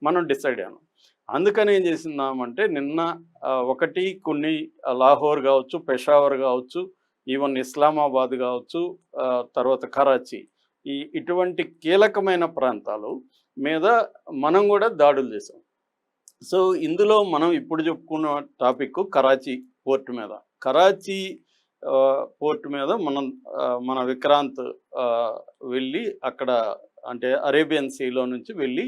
మనం డిసైడ్ అయ్యాను. అందుకని ఏం చేసిందామంటే నిన్న ఒకటి కొన్ని లాహోర్ కావచ్చు, పెషావర్ కావచ్చు, ఈవెన్ ఇస్లామాబాద్ కావచ్చు, తర్వాత కరాచీ, ఇటువంటి కీలకమైన ప్రాంతాలు మీద మనం కూడా దాడులు చేసాం. సో ఇందులో మనం ఇప్పుడు చెప్పుకున్న టాపిక్ కరాచీ పోర్ట్ మీద. కరాచీ పోర్ట్ మీద మన విక్రాంత్ వెళ్ళి అక్కడ అంటే అరేబియన్ సీలో నుంచి వెళ్ళి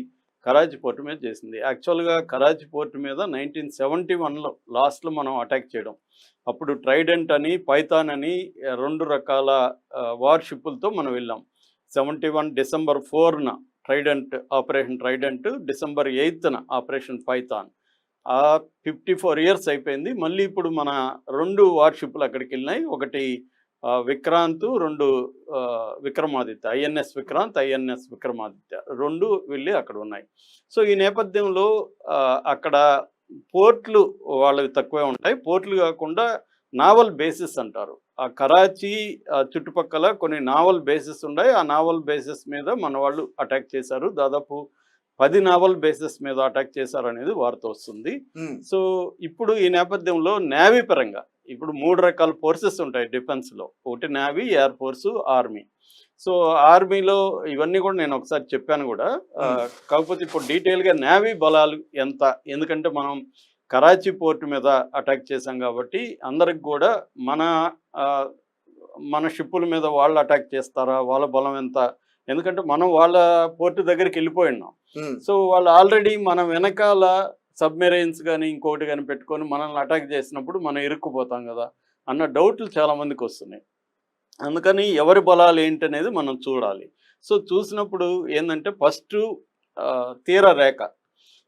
కరాచీ పోర్ట్ మీద చేసింది. యాక్చువల్గా కరాచీ పోర్ట్ మీద 1971లో లాస్ట్లో మనం అటాక్ చేయడం. అప్పుడు ట్రైడెంట్ అని, పైథాన్ అని 2 రకాల వార్షిప్పులతో మనం వెళ్ళాం. 71 డిసెంబర్ 4న ఆపరేషన్ ట్రైడెంట్, డిసెంబర్ 8న ఆపరేషన్ పైథాన్. 54 ఇయర్స్ అయిపోయింది. మళ్ళీ ఇప్పుడు మన 2 వార్షిప్లు అక్కడికి వెళ్ళినాయి. ఒకటి విక్రాంత్, 2 విక్రమాదిత్య, ఐఎన్ఎస్ విక్రాంత్, ఐఎన్ఎస్ విక్రమాదిత్య 2 వెళ్ళి అక్కడ ఉన్నాయి. సో ఈ నేపథ్యంలో అక్కడ పోర్ట్లు వాళ్ళవి తక్కువే ఉంటాయి. పోర్ట్లు కాకుండా నావల్ బేసిస్ అంటారు. ఆ కరాచీ చుట్టుపక్కల కొన్ని నావల్ బేసిస్ ఉన్నాయి. ఆ నావల్ బేసిస్ మీద మన వాళ్ళు అటాక్ చేశారు. దాదాపు 10 నావల్ బేసిస్ మీద అటాక్ చేశారు అనేది వార్త వస్తుంది. సో ఇప్పుడు ఈ నేపథ్యంలో నేవీ పరంగా ఇప్పుడు 3 రకాల ఫోర్సెస్ ఉంటాయి డిఫెన్స్లో. ఒకటి navy, air force, army. So ఆర్మీలో ఇవన్నీ కూడా నేను ఒకసారి చెప్పాను కూడా. కాకపోతే ఇప్పుడు డీటెయిల్గా నేవీ బలాలు ఎంత, ఎందుకంటే మనం కరాచీ పోర్ట్ మీద అటాక్ చేశాం కాబట్టి అందరికి కూడా మన షిప్పుల మీద వాళ్ళు అటాక్ చేస్తారా, వాళ్ళ బలం ఎంత, ఎందుకంటే మనం వాళ్ళ పోర్టు దగ్గరికి వెళ్ళిపోయి ఉన్నాం. సో వాళ్ళు ఆల్రెడీ మన వెనకాల సబ్మెరైన్స్ కానీ ఇంకోటి కానీ పెట్టుకొని మనల్ని అటాక్ చేసినప్పుడు మనం ఇరుక్కుపోతాం కదా అన్న డౌట్లు చాలామందికి వస్తున్నాయి. అందుకని ఎవరి బలాలు ఏంటనేది మనం చూడాలి. సో చూసినప్పుడు ఏంటంటే ఫస్ట్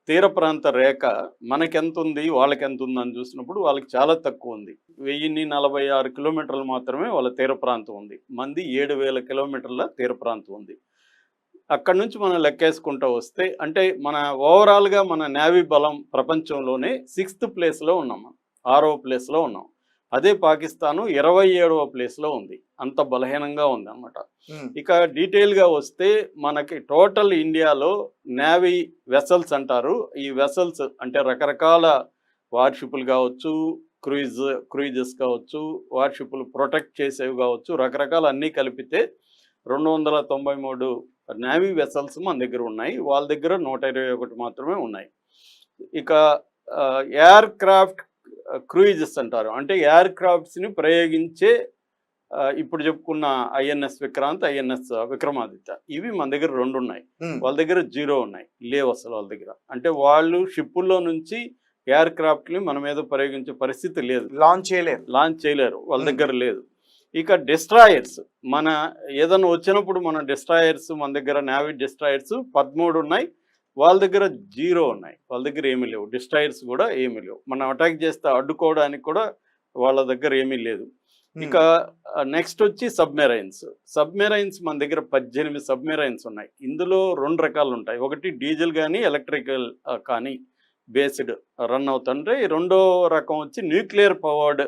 తీర ప్రాంత రేఖ మనకెంత ఉంది, వాళ్ళకి ఎంత ఉంది అని చూసినప్పుడు వాళ్ళకి చాలా తక్కువ ఉంది. 1046 కిలోమీటర్లు మాత్రమే వాళ్ళ తీర ప్రాంతం ఉంది. మంది 7000 కిలోమీటర్ల తీర ప్రాంతం ఉంది. అక్కడ నుంచి మనం లెక్కేసుకుంటూ వస్తే అంటే మన ఓవరాల్గా మన నేవీ బలం ప్రపంచంలోనే 6th ప్లేస్లో ఉన్నాం, 6వ ప్లేస్లో ఉన్నాం. అదే పాకిస్తాను 27వ ప్లేస్లో ఉంది. అంత బలహీనంగా ఉంది అన్నమాట. ఇక డీటెయిల్గా వస్తే మనకి టోటల్ ఇండియాలో నేవీ వెసల్స్ అంటారు. ఈ వెసల్స్ అంటే రకరకాల వార్షిప్పులు కావచ్చు, క్రూయిజెస్ కావచ్చు, వార్షిప్పులు ప్రొటెక్ట్ చేసేవి కావచ్చు, రకరకాల అన్నీ కలిపితే 293 నేవీ వెసల్స్ మన దగ్గర ఉన్నాయి. వాళ్ళ దగ్గర 121 మాత్రమే ఉన్నాయి. ఇక ఎయిర్ క్రాఫ్ట్ క్రూయిజెస్ అంటారు. అంటే ఎయిర్ క్రాఫ్ట్స్ని ప్రయోగించే ఇప్పుడు చెప్పుకున్న ఐఎన్ఎస్ విక్రాంత్, ఐఎన్ఎస్ విక్రమాదిత్య, ఇవి మన దగ్గర 2 ఉన్నాయి. వాళ్ళ దగ్గర 0 ఉన్నాయి, లేవు అసలు వాళ్ళ దగ్గర. అంటే వాళ్ళు షిప్పుల్లో నుంచి ఎయిర్ క్రాఫ్ట్ని మన మీద ప్రయోగించే పరిస్థితి లేదు, లాంచ్ చేయలేరు, వాళ్ళ దగ్గర లేదు. ఇక డిస్ట్రాయర్స్ మన ఏదైనా వచ్చినప్పుడు మన డిస్ట్రాయర్స్ మన దగ్గర నేవీ డిస్ట్రాయర్స్ 13 ఉన్నాయి, వాళ్ళ దగ్గర 0 ఉన్నాయి. వాళ్ళ దగ్గర ఏమీ లేవు, డిస్ట్రాయర్స్ కూడా ఏమీ లేవు. మనం అటాక్ చేస్తే అడ్డుకోవడానికి కూడా వాళ్ళ దగ్గర ఏమీ లేదు. ఇక నెక్స్ట్ వచ్చి సబ్మెరైన్స్ మన దగ్గర 18 సబ్మెరైన్స్ ఉన్నాయి. ఇందులో 2 రకాలు ఉంటాయి. ఒకటి డీజిల్ కానీ ఎలక్ట్రికల్ కానీ బేస్డ్ రన్ అవుతుంటే, రెండో రకం వచ్చి న్యూక్లియర్ పవర్డ్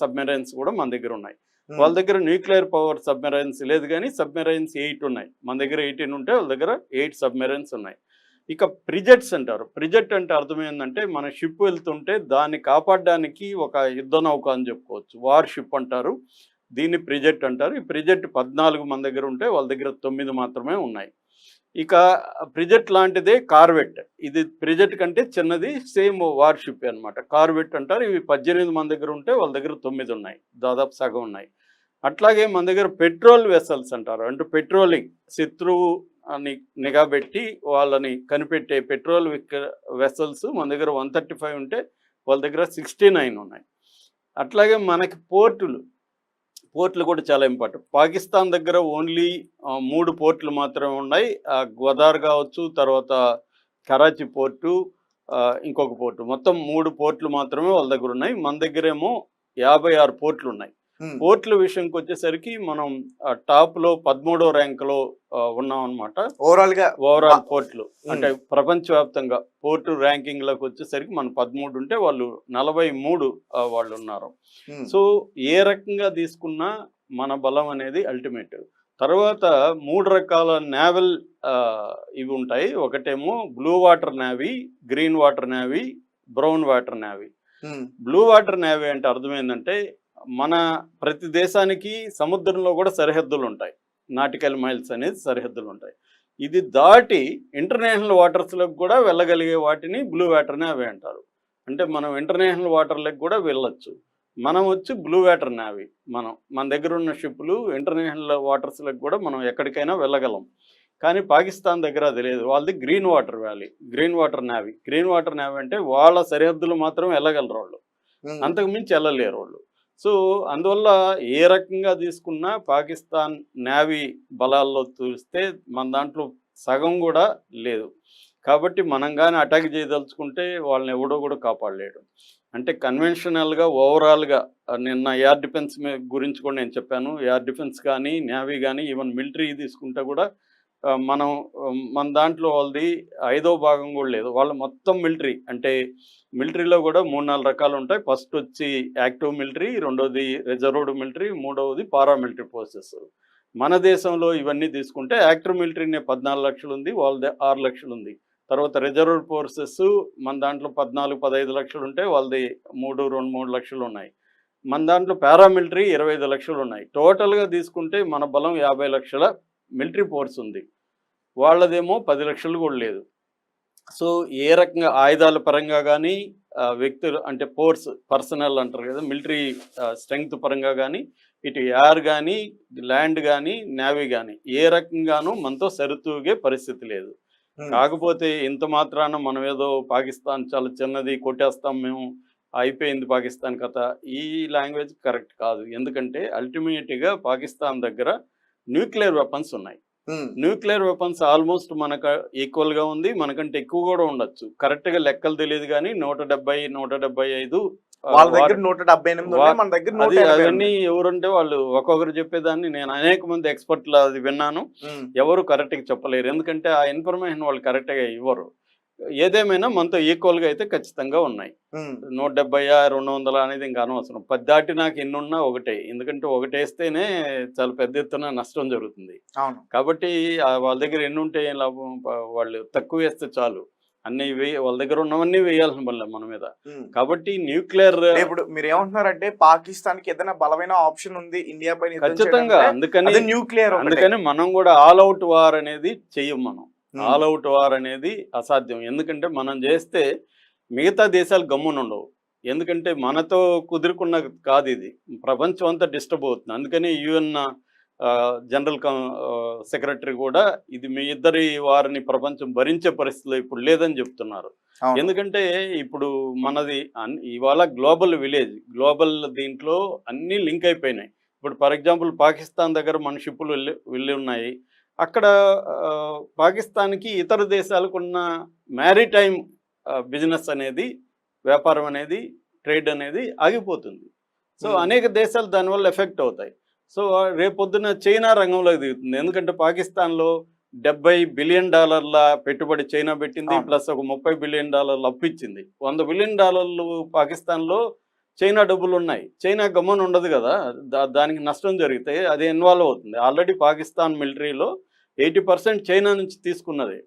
సబ్మెరైన్స్ కూడా మన దగ్గర ఉన్నాయి. వాళ్ళ దగ్గర న్యూక్లియర్ పవర్ సబ్మెరైన్స్ లేదు, కానీ సబ్మెరైన్స్ 8 ఉన్నాయి. మన దగ్గర 18 ఉంటే వాళ్ళ దగ్గర 8 సబ్మెరైన్స్ ఉన్నాయి. ఇక ప్రిజెట్స్ అంటారు. ప్రిజెట్ అంటే అర్థం ఏంటంటే మన షిప్ వెళ్తుంటే దాన్ని కాపాడడానికి ఒక యుద్ధ నౌక అని చెప్పుకోవచ్చు, వార్ షిప్ అంటారు, దీన్ని ప్రిజెట్ అంటారు. ఈ ప్రిజెట్ 14 మన దగ్గర ఉంటే వాళ్ళ దగ్గర 9 మాత్రమే ఉన్నాయి. ఇక ప్రిజెట్ లాంటిదే కార్వెట్. ఇది ప్రిజెట్ కంటే చిన్నది, సేమ్ వార్ షిప్ అనమాట, కార్వెట్ అంటారు. ఇవి 18 మన దగ్గర ఉంటే వాళ్ళ దగ్గర 9 ఉన్నాయి, దాదాపు సగం ఉన్నాయి. అట్లాగే మన దగ్గర పెట్రోల్ వెసల్స్ అంటారు. అంటే పెట్రోలింగ్, శత్రువు అని నిఘా పెట్టి వాళ్ళని కనిపెట్టే పెట్రోల్ వెసల్స్ మన దగ్గర 135 ఉంటే వాళ్ళ దగ్గర 69 ఉన్నాయి. అట్లాగే మనకి పోర్ట్లు కూడా చాలా ఇంపార్టెంట్. పాకిస్తాన్ దగ్గర ఓన్లీ 3 పోర్ట్లు మాత్రమే ఉన్నాయి. గ్వదార్ కావచ్చు, తర్వాత కరాచీ పోర్టు, ఇంకొక పోర్టు, మొత్తం 3 పోర్ట్లు మాత్రమే వాళ్ళ దగ్గర ఉన్నాయి. మన దగ్గరేమో 56 పోర్ట్లు ఉన్నాయి. పోర్ట్ల విషయంకి వచ్చేసరికి మనం టాప్లో 13వ ర్యాంకులో ఉన్నాం అనమాట. ఓవరాల్ పోర్ట్లు అంటే ప్రపంచవ్యాప్తంగా పోర్టు ర్యాంకింగ్లోకి వచ్చేసరికి మనం 13 ఉంటే వాళ్ళు 43 వాళ్ళు ఉన్నారు. సో ఏ రకంగా తీసుకున్నా మన బలం అనేది అల్టిమేట్. తర్వాత 3 రకాల నేవల్ ఇవి ఉంటాయి. ఒకటేమో blue water navy, green water navy, brown water navy. Blue water navy అంటే అర్థమైందంటే మన ప్రతి దేశానికి సముద్రంలో కూడా సరిహద్దులు ఉంటాయి. నాటికల్ మైల్స్ అనేది సరిహద్దులు ఉంటాయి. ఇది దాటి ఇంటర్నేషనల్ వాటర్స్లోకి కూడా వెళ్ళగలిగే వాటిని బ్లూ వాటర్ నేవీ అంటారు. అంటే మనం ఇంటర్నేషనల్ వాటర్లకు కూడా వెళ్ళొచ్చు. మనం వచ్చి బ్లూ వాటర్ నేవీ. మన దగ్గర ఉన్న షిప్పులు ఇంటర్నేషనల్ వాటర్స్లకు కూడా మనం ఎక్కడికైనా వెళ్ళగలం. కానీ పాకిస్తాన్ దగ్గర అది లేదు. వాళ్ళది green water navy. Green water navy అంటే వాళ్ళ సరిహద్దులు మాత్రం వెళ్ళగలరు వాళ్ళు, అంతకు మించి వెళ్ళలేరు వాళ్ళు. సో అందువల్ల ఏ రకంగా తీసుకున్నా పాకిస్తాన్ నేవీ బలాల్లో చూస్తే మన దాంట్లో సగం కూడా లేదు. కాబట్టి మనం కానీ అటాక్ చేయదలుచుకుంటే వాళ్ళని ఎవడో కూడా కాపాడలేడు. అంటే కన్వెన్షనల్గా ఓవరాల్గా నిన్న ఎయిర్ డిఫెన్స్ గురించి కూడా నేను చెప్పాను. ఎయిర్ డిఫెన్స్ కానీ నేవీ కానీ ఈవెన్ మిలిటరీ తీసుకుంటే కూడా మన దాంట్లో వాళ్ళది 5వ భాగం కూడా లేదు. వాళ్ళు మొత్తం మిలిటరీ. అంటే మిలిటరీలో కూడా 3-4 రకాలు ఉంటాయి. ఫస్ట్ వచ్చి యాక్టివ్ మిలిటరీ, రెండోది రిజర్వ్డ్ మిలిటరీ, మూడవది పారామిలిటరీ ఫోర్సెస్. మన దేశంలో ఇవన్నీ తీసుకుంటే యాక్టివ్ మిలిటరీనే 14 లక్షలు ఉంది, వాళ్ళది 6 లక్షలు ఉంది. తర్వాత రిజర్వ్డ్ ఫోర్సెస్ మన దాంట్లో 14-15 లక్షలు ఉంటే వాళ్ళది 3 లక్షలు ఉన్నాయి. మన దాంట్లో పారామిలిటరీ 25 లక్షలు ఉన్నాయి. టోటల్గా తీసుకుంటే మన బలం 50 లక్షల మిలిటరీ ఫోర్స్ ఉంది. వాళ్ళదేమో 10 లక్షలు కూడా లేదు. సో ఏ రకంగా ఆయుధాల పరంగా కానీ వ్యక్తులు అంటే పర్సనల్ అంటారు కదా, మిలిటరీ స్ట్రెంగ్త్ పరంగా కానీ ఇటు ఎయిర్ కానీ ల్యాండ్ కానీ నేవీ కానీ ఏ రకంగానూ మనతో సరితూగే పరిస్థితి లేదు. కాకపోతే ఇంత మాత్రాన మనం ఏదో పాకిస్తాన్ చాలా చిన్నది కొట్టేస్తాం మేము, అయిపోయింది పాకిస్తాన్ కథ, ఈ లాంగ్వేజ్ కరెక్ట్ కాదు. ఎందుకంటే అల్టిమేట్గా పాకిస్తాన్ దగ్గర న్యూక్లియర్ వెపన్స్ ఉన్నాయి. న్యూక్లియర్ వెపన్స్ ఆల్మోస్ట్ మనకు ఈక్వల్గా ఉంది, మనకంటే ఎక్కువ కూడా ఉండొచ్చు. కరెక్ట్గా లెక్కలు తెలియదు కానీ 170-175 వాళ్ళ దగ్గర 178 మన దగ్గర అవన్నీ ఎవరుంటే వాళ్ళు ఒక్కొక్కరు చెప్పేదాన్ని నేను అనేక మంది ఎక్స్పర్ట్లు అది విన్నాను. ఎవరు కరెక్ట్గా చెప్పలేరు. ఎందుకంటే ఆ ఇన్ఫర్మేషన్ వాళ్ళు కరెక్ట్గా ఇవ్వరు. ఏదేమైనా మనతో ఈక్వల్గా అయితే ఖచ్చితంగా ఉన్నాయి. 170-200 అనేది ఇంకా అనవసరం. 10 దాటి నాకు ఎన్నున్నా ఒకటే. ఎందుకంటే ఒకటేస్తేనే చాలా పెద్ద ఎత్తున నష్టం జరుగుతుంది. కాబట్టి వాళ్ళ దగ్గర ఎన్ని ఉంటే ఏం లాభం? వాళ్ళు తక్కువ వేస్తే చాలు, అన్ని వాళ్ళ దగ్గర ఉన్నవన్నీ వేయాల్సిన పనులు మన మీద. కాబట్టి న్యూక్లియర్ ఇప్పుడు మీరు ఏమంటున్నారంటే పాకిస్తాన్ కి ఏదైనా బలమైన ఆప్షన్ ఉంది ఇండియా పైన ఖచ్చితంగా. అందుకని న్యూక్లియర్, అందుకని మనం కూడా ఆల్ అవుట్ వార్ అనేది చెయ్యం. మనం ఆల్ అవుట్ వార్ అనేది అసాధ్యం. ఎందుకంటే మనం చేస్తే మిగతా దేశాలు గమ్మునుండవు. ఎందుకంటే మనతో కుదురుకున్న కాదు ఇది, ప్రపంచం అంతా డిస్టర్బ్ అవుతుంది. అందుకని యుఎన్ జనరల్ సెక్రటరీ కూడా ఇది మీ ఇద్దరి వారిని ప్రపంచం భరించే పరిస్థితిలో ఇప్పుడు లేదని చెప్తున్నారు. ఎందుకంటే ఇప్పుడు మనది ఇవాళ గ్లోబల్ విలేజ్, గ్లోబల్ దీంట్లో అన్నీ లింక్ అయిపోయినాయి. ఇప్పుడు ఫర్ ఎగ్జాంపుల్ పాకిస్తాన్ దగ్గర మన షిప్పులు వెళ్ళి ఉన్నాయి. అక్కడ పాకిస్తాన్కి ఇతర దేశాలకు ఉన్న మ్యారిటైమ్ బిజినెస్ అనేది, వ్యాపారం అనేది, ట్రేడ్ అనేది ఆగిపోతుంది. సో అనేక దేశాలు దానివల్ల ఎఫెక్ట్ అవుతాయి. సో రేపొద్దున చైనా రంగంలోకి దిగుతుంది. ఎందుకంటే పాకిస్తాన్లో $70 బిలియన్ పెట్టుబడి చైనా పెట్టింది, ప్లస్ ఒక $30 బిలియన్ అప్పు ఇచ్చింది. $100 బిలియన్ పాకిస్తాన్లో చైనా డబ్బులు ఉన్నాయి. చైనా గమ్మని ఉండదు కదా, దానికి నష్టం జరిగితే అది ఇన్వాల్వ్ అవుతుంది. ఆల్రెడీ పాకిస్తాన్ మిలిటరీలో 80% చైనా నుంచి తీసుకున్నది.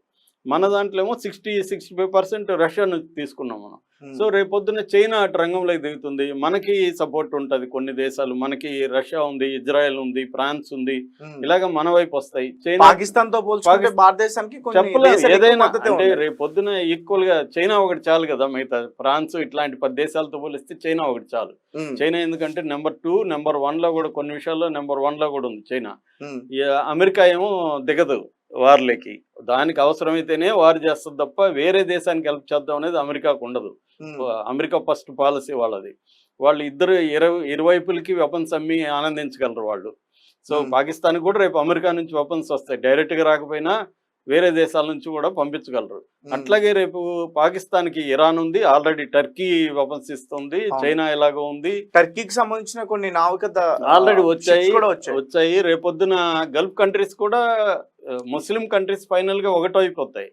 మన దాంట్లో ఏమో 60-65% రష్యా నుంచి తీసుకున్నాం మనం. సో రేపొద్దున చైనా అటు రంగంలోకి దిగుతుంది. మనకి సపోర్ట్ ఉంటుంది. కొన్ని దేశాలు మనకి రష్యా ఉంది, ఇజ్రాయెల్ ఉంది, ఫ్రాన్స్ ఉంది, ఇలాగ మన వైపు వస్తాయి. చైనా పాకిస్తాన్ తో పోల్చుకుంటే భారతదేశానికి చెప్పలేదు. ఏదైనా అంటే రేపొద్దున ఈక్వల్ గా చైనా ఒకటి చాలు కదా, మిగతా ఫ్రాన్స్ ఇట్లాంటి 10 దేశాలతో పోలిస్తే చైనా ఒకటి చాలు. చైనా ఎందుకంటే నెంబర్ 2, నెంబర్ 1లో కూడా కొన్ని విషయాల్లో నెంబర్ 1లో కూడా ఉంది చైనా. అమెరికా ఏమో దిగదు వార్లకి, దానికి అవసరమైతేనే వారు చేస్తుంది తప్ప వేరే దేశానికి హెల్ప్ చేద్దాం అనేది అమెరికాకు ఉండదు. అమెరికా ఫస్ట్ పాలసీ వాళ్ళది. వాళ్ళు ఇరువైపులకి వెపన్స్ అమ్మి ఆనందించగలరు వాళ్ళు. సో పాకిస్తాన్ కూడా రేపు అమెరికా నుంచి వెపన్స్ వస్తాయి, డైరెక్ట్గా రాకపోయినా వేరే దేశాల నుంచి కూడా పంపించగలరు. అట్లాగే రేపు పాకిస్తాన్కి ఇరాన్ ఉంది, ఆల్రెడీ టర్కీ వెపన్స్ ఇస్తుంది, చైనా ఎలాగో ఉంది. టర్కీకి సంబంధించిన కొన్ని నావిక ఆల్రెడీ వచ్చాయి. రేపొద్దున గల్ఫ్ కంట్రీస్ కూడా, ముస్లిం కంట్రీస్ ఫైనల్గా ఒకటైపు వస్తాయి.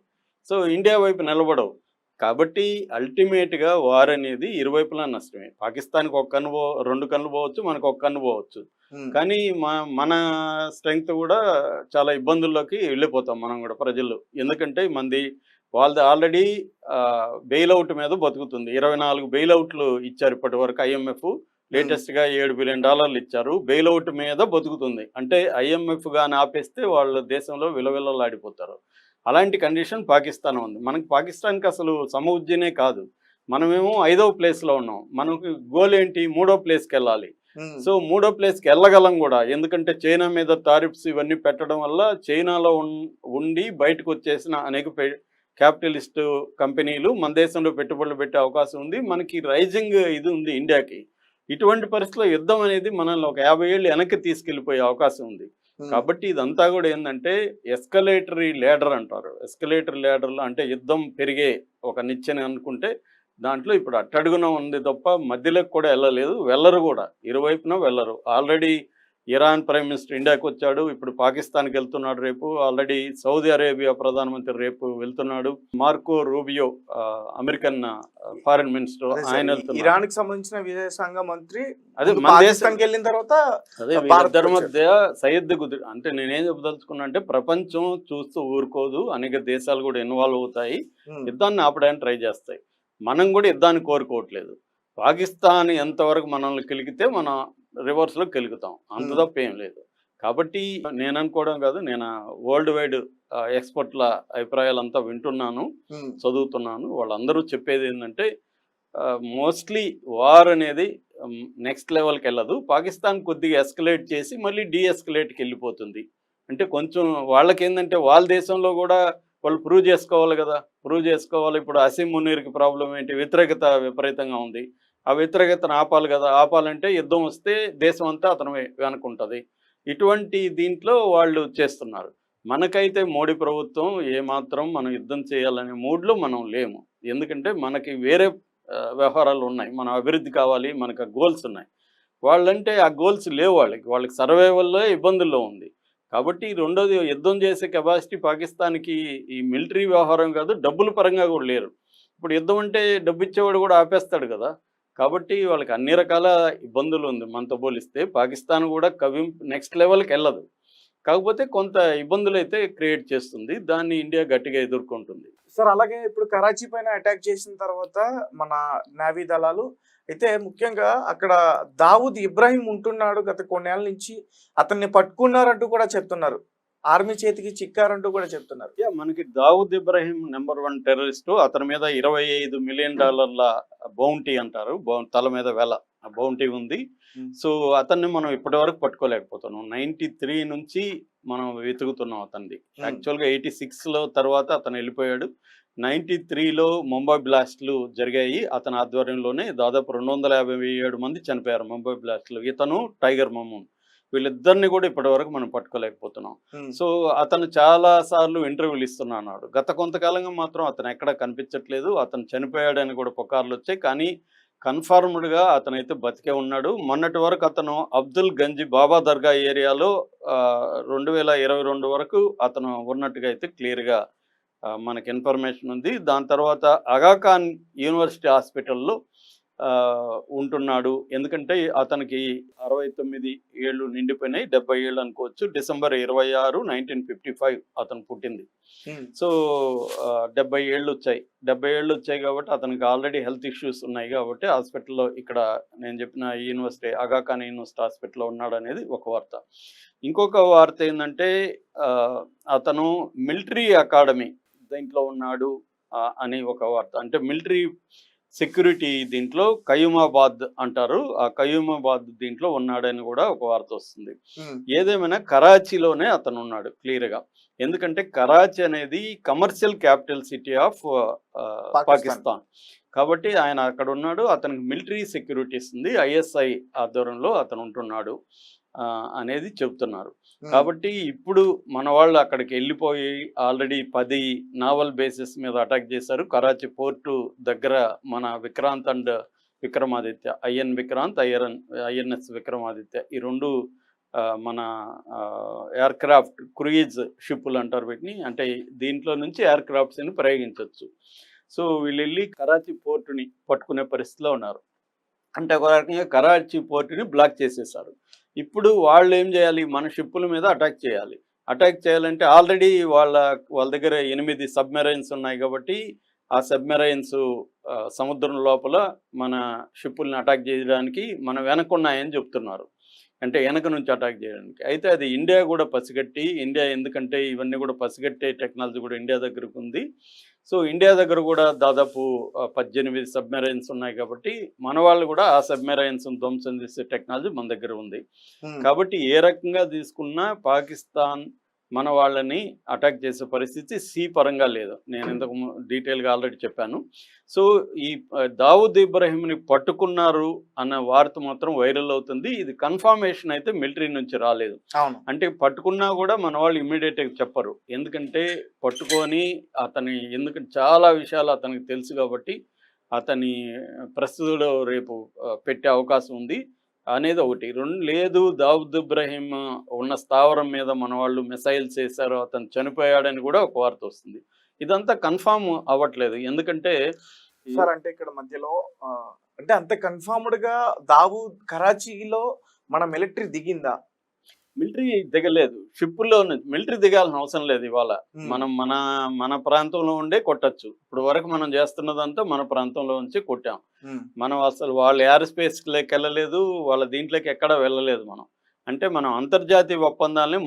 సో ఇండియా వైపు నిలబడవు. కాబట్టి అల్టిమేట్గా వార్ అనేది ఇరువైపులా నష్టమే. పాకిస్తాన్కి ఒక కన్ను రెండు కన్నులు పోవచ్చు, మనకు ఒక కన్ను పోవచ్చు. కానీ మన స్ట్రెంగ్త్ కూడా చాలా ఇబ్బందుల్లోకి వెళ్ళిపోతాం మనం కూడా ప్రజలు. ఎందుకంటే వాళ్ళది ఆల్రెడీ బెయిల్అవుట్ మీద బతుకుతుంది. 24 బెయిల్అవుట్లు ఇచ్చారు ఇప్పటి వరకు ఐఎంఎఫ్. లేటెస్ట్గా $7 బిలియన్ ఇచ్చారు. బెయిల్అవుట్ మీద బతుకుతుంది. అంటే ఐఎంఎఫ్ గాని ఆపేస్తే వాళ్ళ దేశంలో విలవిలలాడిపోతారు. అలాంటి కండిషన్ పాకిస్తాన్ ఉంది. మనకి పాకిస్తాన్కి అసలు సమఉజ్జీనే కాదు. మనమేమో 5వ ప్లేస్లో ఉన్నాం. మనకి గోల్ ఏంటి? 3వ ప్లేస్కి వెళ్ళాలి. సో 3వ ప్లేస్కి వెళ్ళగలం కూడా. ఎందుకంటే చైనా మీద టారిఫ్స్ ఇవన్నీ పెట్టడం వల్ల చైనాలో ఉండి బయటకు వచ్చేసిన అనేక క్యాపిటలిస్ట్ కంపెనీలు మన దేశంలో పెట్టుబడులు పెట్టే అవకాశం ఉంది. మనకి రైజింగ్ ఇది ఉంది ఇండియాకి. ఇటువంటి పరిస్థితుల్లో యుద్ధం అనేది మనల్ని ఒక 50 ఏళ్ళు వెనక్కి తీసుకెళ్ళిపోయే అవకాశం ఉంది. కాబట్టి ఇదంతా కూడా ఏంటంటే ఎస్కలేటరీ లీడర్ అంటారు. ఎస్కలేటరీ లీడర్లు అంటే యుద్ధం పెరిగే ఒక నిచ్చెన అనుకుంటే దాంట్లో ఇప్పుడు అట్టడుగున ఉంది తప్ప మధ్యలోకి కూడా వెళ్ళరు కూడా. ఇరువైపున వెళ్ళరు. ఆల్రెడీ ఇరాన్ ప్రైమ్ మినిస్టర్ ఇండియాకి వచ్చాడు. ఇప్పుడు పాకిస్తాన్కి వెళ్తున్నాడు రేపు. ఆల్రెడీ సౌదీ అరేబియా ప్రధానమంత్రి రేపు వెళ్తున్నాడు. Marco Rubio American foreign minister ఆయన వెళ్తున్నారు. ఇరాన్కి సంబంధించిన విదేశాంగ మంత్రి అదే పాకిస్తాన్కి వెళ్ళిన తర్వాత అదే వీళ్ళిద్దరి మధ్య సయ్యద్ కుదిరి అంటే నేనేం చెప్పదలుచుకున్నా అంటే ప్రపంచం చూస్తూ ఊరుకోదు. అనేక దేశాలు కూడా ఇన్వాల్వ్ అవుతాయి. యుద్ధాన్ని ఆపడానికి ట్రై చేస్తాయి. మనం కూడా యుద్ధాన్ని కోరుకోవట్లేదు. పాకిస్తాన్ ఎంతవరకు మనల్ని కెలిగితే మనం రివర్స్లో కెలుగుతాం. అంత తప్ప ఏం లేదు. కాబట్టి నేను అనుకోవడం కాదు, నేను వరల్డ్ వైడ్ ఎక్స్పర్ట్ల అభిప్రాయాలంతా వింటున్నాను, చదువుతున్నాను. వాళ్ళందరూ చెప్పేది ఏంటంటే మోస్ట్లీ వార్ అనేది నెక్స్ట్ లెవెల్కి వెళ్ళదు. పాకిస్తాన్ కొద్దిగా ఎస్కలేట్ చేసి మళ్ళీ డీఎస్కలేట్కి వెళ్ళిపోతుంది. అంటే కొంచెం వాళ్ళకి ఏంటంటే వాళ్ళ దేశంలో కూడా వాళ్ళు ప్రూవ్ చేసుకోవాలి కదా. ఇప్పుడు అసీం మునీర్కి ప్రాబ్లం ఏంటి? వ్యతిరేకత విపరీతంగా ఉంది. ఆ వ్యతిరేకతను ఆపాలి కదా. ఆపాలంటే యుద్ధం వస్తే దేశం అంతా అతను వెనుకుంటుంది. ఇటువంటి దీంట్లో వాళ్ళు చేస్తున్నారు. మనకైతే మోడీ ప్రభుత్వం ఏమాత్రం మనం యుద్ధం చేయాలనే మూడ్లో మనం లేము. ఎందుకంటే మనకి వేరే వ్యవహారాలు ఉన్నాయి. మనం అభివృద్ధి కావాలి, మనకు గోల్స్ ఉన్నాయి. వాళ్ళంటే ఆ గోల్స్ లేవు. వాళ్ళకి సర్వైవల్లో ఇబ్బందుల్లో ఉంది. కాబట్టి రెండోది యుద్ధం చేసే కెపాసిటీ పాకిస్తాన్కి ఈ మిలిటరీ వ్యవహారం కాదు, డబ్బుల పరంగా కూడా లేరు. ఇప్పుడు యుద్ధం అంటే డబ్బు ఇచ్చేవాడు కూడా ఆపేస్తాడు కదా. కాబట్టి వాళ్ళకి అన్ని రకాల ఇబ్బందులు ఉంది. మనతో పోలిస్తే పాకిస్తాన్ కూడా నెక్స్ట్ లెవెల్కి వెళ్ళదు. కాకపోతే కొంత ఇబ్బందులు అయితే క్రియేట్ చేస్తుంది. దాన్ని ఇండియా గట్టిగా ఎదుర్కొంటుంది. సార్ అలాగే ఇప్పుడు కరాచీ పైన అటాక్ చేసిన తర్వాత మన నేవీ దళాలు అయితే ముఖ్యంగా అక్కడ దావూద్ ఇబ్రాహిం ఉంటున్నాడు, గత కొన్నేళ్ల నుంచి అతన్ని పట్టుకున్నారంటూ కూడా చెప్తున్నారు. ఆర్మీ చేతికి చిక్కారంటూ కూడా చెప్తున్నారు. మనకి దావూద్ ఇబ్రాహిం నెంబర్ 1 టెర్రరిస్టు. అతని మీద $25 మిలియన్ బౌంటీ అంటారు. తల మీద బౌంటీ ఉంది. సో అతన్ని మనం ఇప్పటి వరకు పట్టుకోలేకపోతున్నాం. 93 నుంచి మనం వెతుకుతున్నాం అతన్ని. యాక్చువల్గా 86లో తర్వాత అతను వెళ్ళిపోయాడు. 93లో ముంబై బ్లాస్ట్లు జరిగాయి. అతని ఆధ్వర్యంలోనే దాదాపు 257 మంది చనిపోయారు ముంబై బ్లాస్ట్లు. ఇతను టైగర్ మమూన్. వీళ్ళిద్దరిని కూడా ఇప్పటి వరకు మనం పట్టుకోలేకపోతున్నాం. సో అతను చాలా సార్లు ఇంటర్వ్యూలు ఇస్తున్నాడు. గత కొంతకాలంగా మాత్రం అతను ఎక్కడ కనిపించట్లేదు. అతను చనిపోయాడని కూడా పుకార్లు వచ్చాయి. కానీ కన్ఫర్మ్డ్గా అతనైతే బతికే ఉన్నాడు. మొన్నటి వరకు అతను అబ్దుల్ గంజి బాబా దర్గా ఏరియాలో 2022 వరకు అతను ఉన్నట్టుగా అయితే క్లియర్గా మనకి ఇన్ఫర్మేషన్ ఉంది. దాని తర్వాత ఆగాఖాన్ యూనివర్సిటీ హాస్పిటల్లో ఉంటున్నాడు. ఎందుకంటే అతనికి 69 ఏళ్ళు నిండిపోయినాయి. 70 ఏళ్ళు అనుకోవచ్చు. డిసెంబర్ 26, 1955 అతను పుట్టింది. సో 70 ఏళ్ళు వచ్చాయి. 70 ఏళ్ళు వచ్చాయి కాబట్టి అతనికి ఆల్రెడీ హెల్త్ ఇష్యూస్ ఉన్నాయి కాబట్టి హాస్పిటల్లో ఇక్కడ నేను చెప్పిన యూనివర్సిటీ ఆగాఖాన్ యూనివర్సిటీ హాస్పిటల్లో ఉన్నాడు అనేది ఒక వార్త. ఇంకొక వార్త ఏంటంటే అతను మిలిటరీ అకాడమీ దీంట్లో ఉన్నాడు అని ఒక వార్త. అంటే మిలిటరీ సెక్యూరిటీ దీంట్లో కయూమాబాద్ అంటారు. ఆ కయూమాబాద్ దీంట్లో ఉన్నాడని కూడా ఒక వార్త వస్తుంది. ఏదేమైనా కరాచీలోనే అతను ఉన్నాడు క్లియర్గా. ఎందుకంటే కరాచీ అనేది commercial capital city of Pakistan. కాబట్టి ఆయన అక్కడ ఉన్నాడు. అతనికి మిలిటరీ సెక్యూరిటీస్ ఉంది. ISI ఆధ్వర్యంలో అతను ఉంటున్నాడు అనేది చెబుతున్నారు. కాబట్టి ఇప్పుడు మన వాళ్ళు అక్కడికి వెళ్ళిపోయి ఆల్రెడీ 10 నావల్ బేసిస్ మీద అటాక్ చేశారు. కరాచీ పోర్టు దగ్గర మన Vikrant and Vikramaditya, IN Vikrant, INS Vikramaditya, ఈ రెండు మన ఎయిర్క్రాఫ్ట్ క్రూయిజ్ షిప్పులు అంటారు వీటిని. అంటే దీంట్లో నుంచి ఎయిర్క్రాఫ్ట్స్ని ప్రయోగించవచ్చు. సో వీళ్ళు వెళ్ళి కరాచీ పోర్టుని పట్టుకునే పరిస్థితిలో ఉన్నారు. అంటే ఒక రకంగా కరాచీ పోర్టుని బ్లాక్ చేసేసారు. ఇప్పుడు వాళ్ళు ఏం చేయాలి, మన షిప్పుల మీద అటాక్ చేయాలి. అటాక్ చేయాలంటే ఆల్రెడీ వాళ్ళ దగ్గర 8 సబ్మెరైన్స్ ఉన్నాయి కాబట్టి ఆ సబ్మెరైన్స్ సముద్రం లోపల మన షిప్పుల్ని అటాక్ చేయడానికి మన వెనకున్నాయని చెప్తున్నారు. అంటే వెనక నుంచి అటాక్ చేయడానికి. అయితే అది ఇండియా కూడా పసిగట్టి, ఇండియా ఎందుకంటే ఇవన్నీ కూడా పసిగట్టే టెక్నాలజీ కూడా ఇండియా దగ్గరకు ఉంది. సో ఇండియా దగ్గర కూడా దాదాపు 18 సబ్మెరైన్స్ ఉన్నాయి కాబట్టి మన వాళ్ళు కూడా ఆ సబ్మెరైన్స్ ధ్వంసం చేసే టెక్నాలజీ మన దగ్గర ఉంది. కాబట్టి ఏ రకంగా తీసుకున్నా పాకిస్తాన్ మన వాళ్ళని అటాక్ చేసే పరిస్థితి సీ పరంగా లేదు. నేను ఇంతకు డీటెయిల్గా ఆల్రెడీ చెప్పాను. సో ఈ దావూద్ ఇబ్రహీంని పట్టుకున్నారు అన్న వార్త మాత్రం వైరల్ అవుతుంది. ఇది కన్ఫర్మేషన్ అయితే మిలిటరీ నుంచి రాలేదు. అవును. అంటే పట్టుకున్నా కూడా మన వాళ్ళు ఇమ్మీడియట్గా చెప్పరు. ఎందుకంటే పట్టుకొని ఎందుకంటే చాలా విషయాలు అతనికి తెలుసు కాబట్టి అతని ప్రస్తుతంలో రేపు పెట్టే అవకాశం ఉంది అనేది ఒకటి. లేదు దావూద్ ఇబ్రహీం ఉన్న స్థావరం మీద మన వాళ్ళు మిసైల్స్ వేశారు, అతను చనిపోయాడని కూడా ఒక వార్త వస్తుంది. ఇదంతా కన్ఫామ్ అవ్వట్లేదు. ఎందుకంటే సార్ అంటే ఇక్కడ మధ్యలో అంటే అంత కన్ఫర్మ్డ్ గా దావూద్ కరాచీలో మన మిలిటరీ దిగిందా? మిలిటరీ దిగలేదు. షిప్పుల్లో మిలిటరీ దిగాల్సిన అవసరం లేదు. ఇవాళ మనం మన ప్రాంతంలో ఉండే కొట్టచ్చు. ఇప్పుడు వరకు మనం చేస్తున్నదంతా మన ప్రాంతంలో నుంచి కొట్టాం. మనం అసలు వాళ్ళ ఎయిర్ స్పేస్లోకి వెళ్ళలేదు, వాళ్ళ దీంట్లోకి ఎక్కడా వెళ్ళలేదు మనం. అంటే మనం అంతర్జాతీయ ఒప్పందాలని